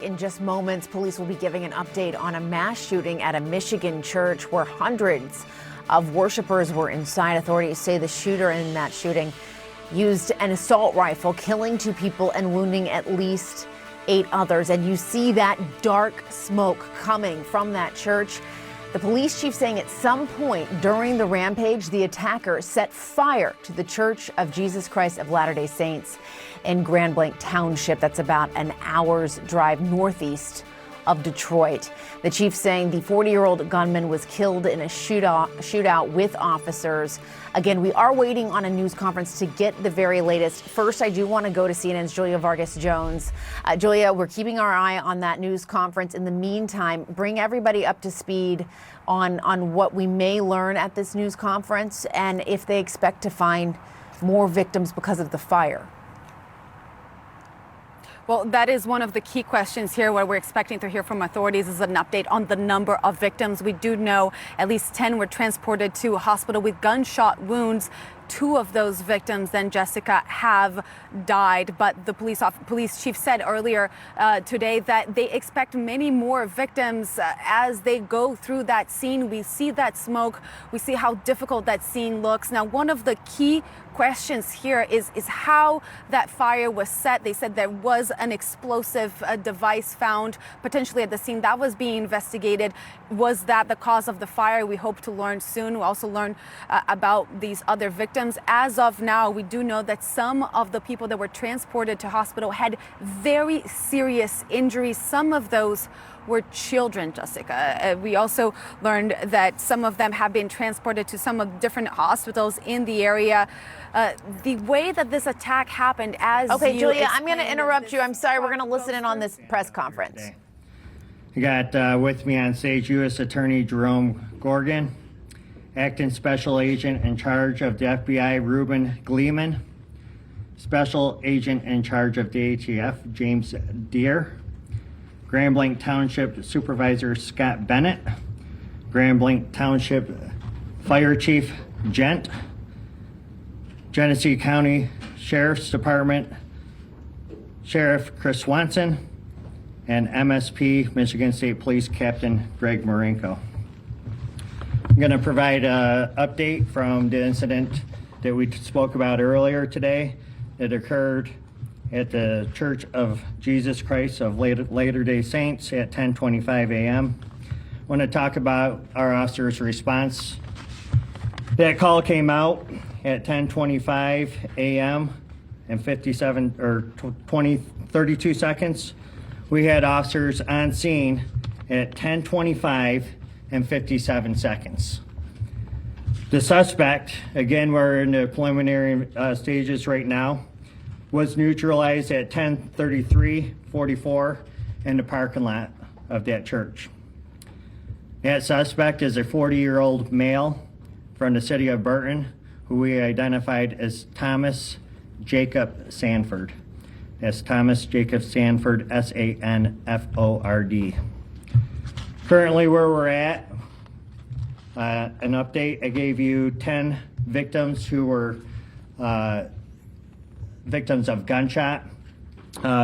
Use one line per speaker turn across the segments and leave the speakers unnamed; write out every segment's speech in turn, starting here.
In just moments, police will be giving an update on a mass shooting at a Michigan church where hundreds of worshipers were inside. Authorities say the shooter in that shooting used an assault rifle, killing 2 people and wounding at least 8 others. And you see that dark smoke coming from that church. The police chief saying at some point during the rampage, the attacker set fire to the Church of Jesus Christ of Latter-day Saints in Grand Blanc Township. That's about an hour's drive northeast of Detroit. The chief saying the 40-year-old gunman was killed in a shootout with officers. Again, we are waiting on a news conference to get the very latest. First, I do want to go to CNN's Julia Vargas Jones. Julia, we're keeping our eye on that news conference. In the meantime, bring everybody up to speed on what we may learn at this news conference and if they expect to find more victims because of the fire.
Well, that is one of the key questions here. What we're expecting to hear from authorities is an update on the number of victims. We do know at least 10 were transported to a hospital with gunshot wounds. 2 of those victims, then Jessica, have died. But the police chief said earlier today that they expect many more victims as they go through that scene. We see that smoke. We see how difficult that scene looks. Now, one of the key questions here is how that fire was set. They said there was an explosive device found potentially at the scene that was being investigated. Was that the cause of the fire? We hope to learn soon. We'll also learn about these other victims. As of now, we do know that some of the people that were transported to hospital had very serious injuries. Some of those were children, Jessica. We also learned that some of them have been transported to some of different hospitals in the area. The way that this attack happened, as
okay, Julia, I'm going to interrupt you. I'm sorry. We're going to listen in on this press conference.
I got with me on stage U.S. Attorney Jerome Gorgon, Acting Special Agent in charge of the FBI, Ruben Gleeman, Special Agent in charge of the ATF, James Deere, Grand Blanc Township Supervisor Scott Bennett, Grand Blanc Township Fire Chief Gent, Genesee County Sheriff's Department Sheriff Chris Swanson, and MSP Michigan State Police Captain Greg Marenko. I'm going to provide an update from the incident that we spoke about earlier today. It occurred at the Church of Jesus Christ of Latter-day Saints at 10:25 a.m. I want to talk about our officer's response. That call came out at 10:25 a.m. and 32 seconds. We had officers on scene at 10:25 and 57 seconds. The suspect, again, we're in the preliminary stages right now, was neutralized at 10:33:44 in the parking lot of that church. That suspect is a 40-year-old male from the city of Burton, who we identified as Thomas Jacob Sanford. That's Thomas Jacob Sanford, S-A-N-F-O-R-D. Currently where we're at, an update, I gave you 10 victims who were victims of gunshot.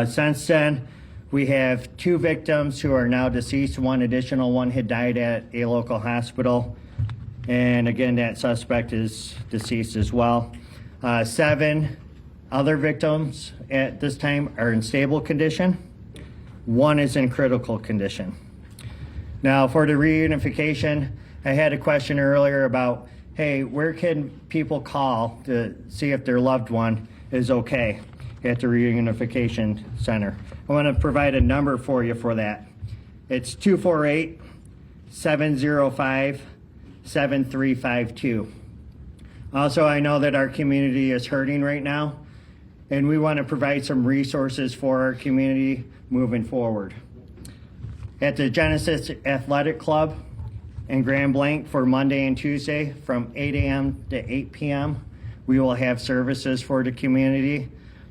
Since then, we have 2 victims who are now deceased. One had died at a local hospital. And again, that suspect is deceased as well. 7 other victims at this time are in stable condition. 1 is in critical condition. Now, for the reunification, I had a question earlier about, hey, where can people call to see if their loved one is okay at the reunification center? I want to provide a number for you for that. It's 248-705-7352. Also, I know that our community is hurting right now, and we want to provide some resources for our community moving forward. At the Genesis Athletic Club in Grand Blanc for Monday and Tuesday from 8 a.m. to 8 p.m., we will have services for the community.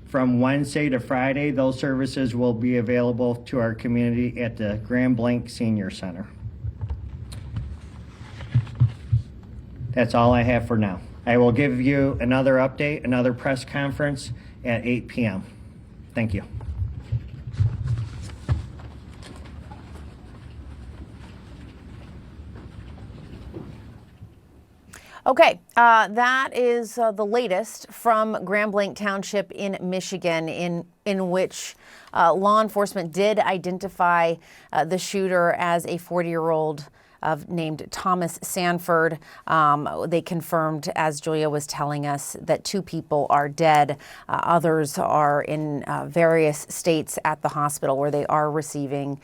From Wednesday to Friday, those services will be available to our community at the Grand Blanc Senior Center. That's all I have for now. I will give you another update, another press conference at 8 p.m. Thank you.
Okay, that is the latest from Grand Blanc Township in Michigan, in which law enforcement did identify the shooter as a 40-year-old named Thomas Sanford. They confirmed, as Julia was telling us, that 2 people are dead. Others are in various states at the hospital where they are receiving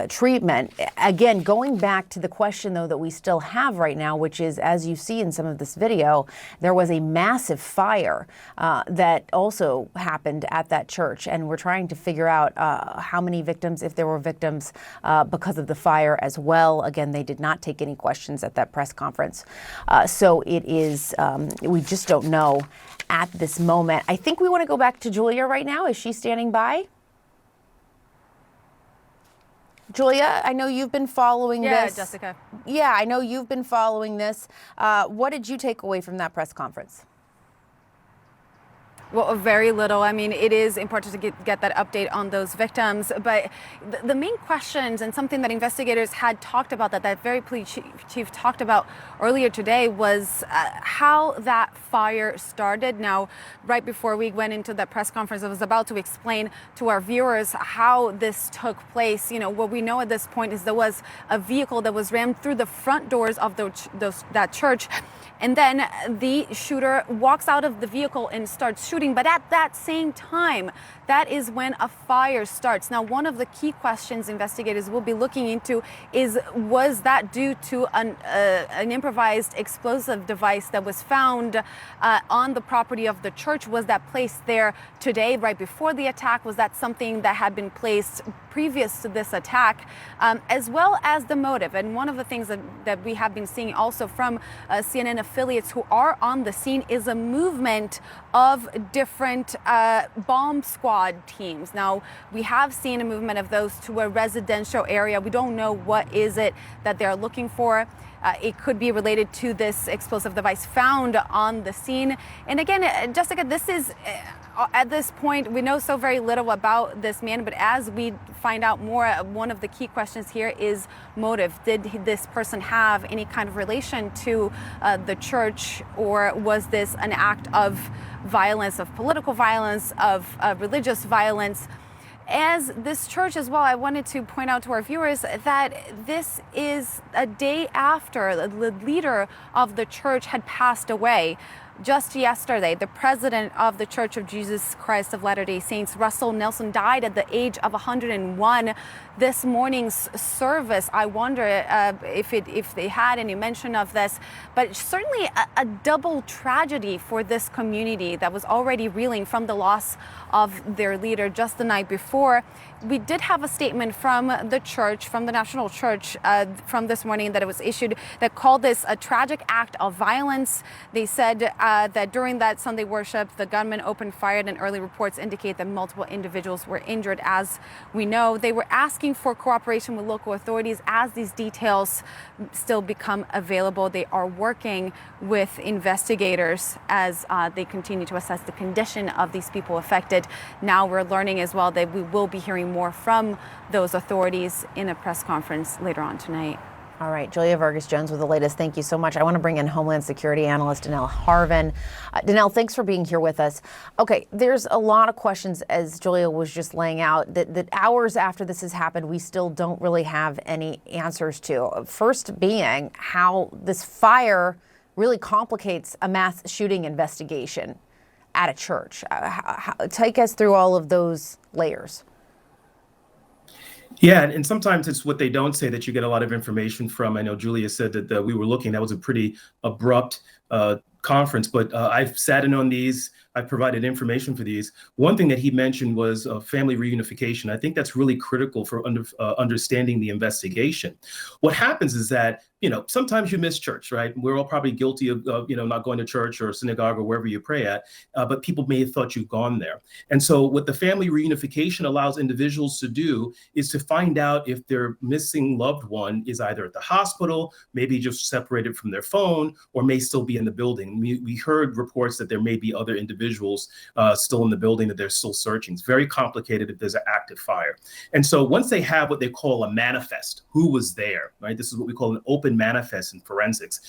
treatment. Again, going back to the question, though, that we still have right now, which is, as you see in some of this video, there was a massive fire that also happened at that church. And we're trying to figure out how many victims, if there were victims, because of the fire as well. Again, they did not take any questions at that press conference. So it is, we just don't know at this moment. I think we want to go back to Julia right now. Is she standing by? Julia, I know you've been following this.
Yeah, Jessica.
Yeah, I know you've been following this. What did you take away from that press conference?
Well, very little. I mean, it is important to get that update on those victims. But the main questions, and something that investigators had talked about, that very police chief talked about earlier today, was how that fire started. Now, right before we went into that press conference, I was about to explain to our viewers how this took place. You know, what we know at this point is there was a vehicle that was rammed through the front doors of that church. And then the shooter walks out of the vehicle and starts shooting. But at that same time, that is when a fire starts. Now, one of the key questions investigators will be looking into is, was that due to an improvised explosive device that was found on the property of the church? Was that placed there today, right before the attack? Was that something that had been placed previous to this attack? As well as the motive. And one of the things that we have been seeing also from CNN affiliates who are on the scene is a movement of different bomb squad teams. Now, we have seen a movement of those to a residential area. We don't know what is it that they're looking for. It could be related to this explosive device found on the scene. And again, Jessica, this is, at this point, we know so very little about this man, but as we find out more, one of the key questions here is motive. Did this person have any kind of relation to the church, or was this an act of violence, of political violence, of religious violence? As this church as well, I wanted to point out to our viewers that this is a day after the leader of the church had passed away. Just yesterday, the president of the Church of Jesus Christ of Latter-day Saints, Russell Nelson, died at the age of 101. This morning's service, I wonder if they had any mention of this, but certainly a double tragedy for this community that was already reeling from the loss of their leader just the night before. We did have a statement from the church, from the National Church, from this morning that it was issued, that called this a tragic act of violence. They said that during that Sunday worship, the gunman opened fire, and early reports indicate that multiple individuals were injured. As we know, they were asking for cooperation with local authorities as these details still become available. They are working with investigators as they continue to assess the condition of these people affected. Now we're learning as well that we will be hearing more from those authorities in a press conference later on tonight.
All right, Julia Vargas-Jones with the latest. Thank you so much. I want to bring in Homeland Security Analyst Danelle Harvin. Danelle, thanks for being here with us. Okay, there's a lot of questions, as Julia was just laying out, that hours after this has happened, we still don't really have any answers to. First being how this fire really complicates a mass shooting investigation at a church. Take us through all of those layers.
Yeah, and sometimes it's what they don't say that you get a lot of information from. I know Julia said that we were looking, that was a pretty abrupt conference, but I've sat in on these. I've provided information for these. One thing that he mentioned was family reunification. I think that's really critical for understanding the investigation. What happens is that, you know, sometimes you miss church, right? We're all probably guilty of, you know, not going to church or synagogue or wherever you pray at, but people may have thought you've gone there. And so what the family reunification allows individuals to do is to find out if their missing loved one is either at the hospital, maybe just separated from their phone, or may still be in the building. We heard reports that there may be other individuals still in the building, that they're still searching. It's very complicated if there's an active fire. And so once they have what they call a manifest, who was there, right? This is what we call an open even manifest in forensics.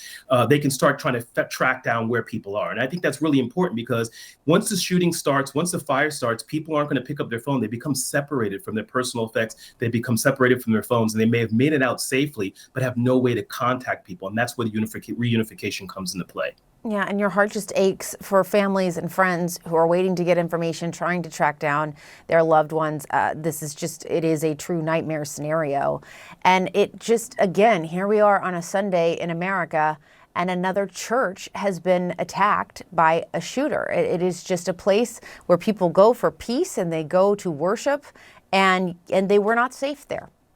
They can start trying to track down where people are. And I think that's really important because once the shooting starts, once the fire starts, people aren't going to pick up their phone. They become separated from their personal effects. They become separated from their phones, and they may have made it out safely, but have no way to contact people. And that's where the reunification comes into play.
Yeah, and your heart just aches for families and friends who are waiting to get information, trying to track down their loved ones. It is a true nightmare scenario. And it just, again, here we are on a Sunday in America, and another church has been attacked by a shooter. It is just a place where people go for peace and they go to worship, and they were not safe there.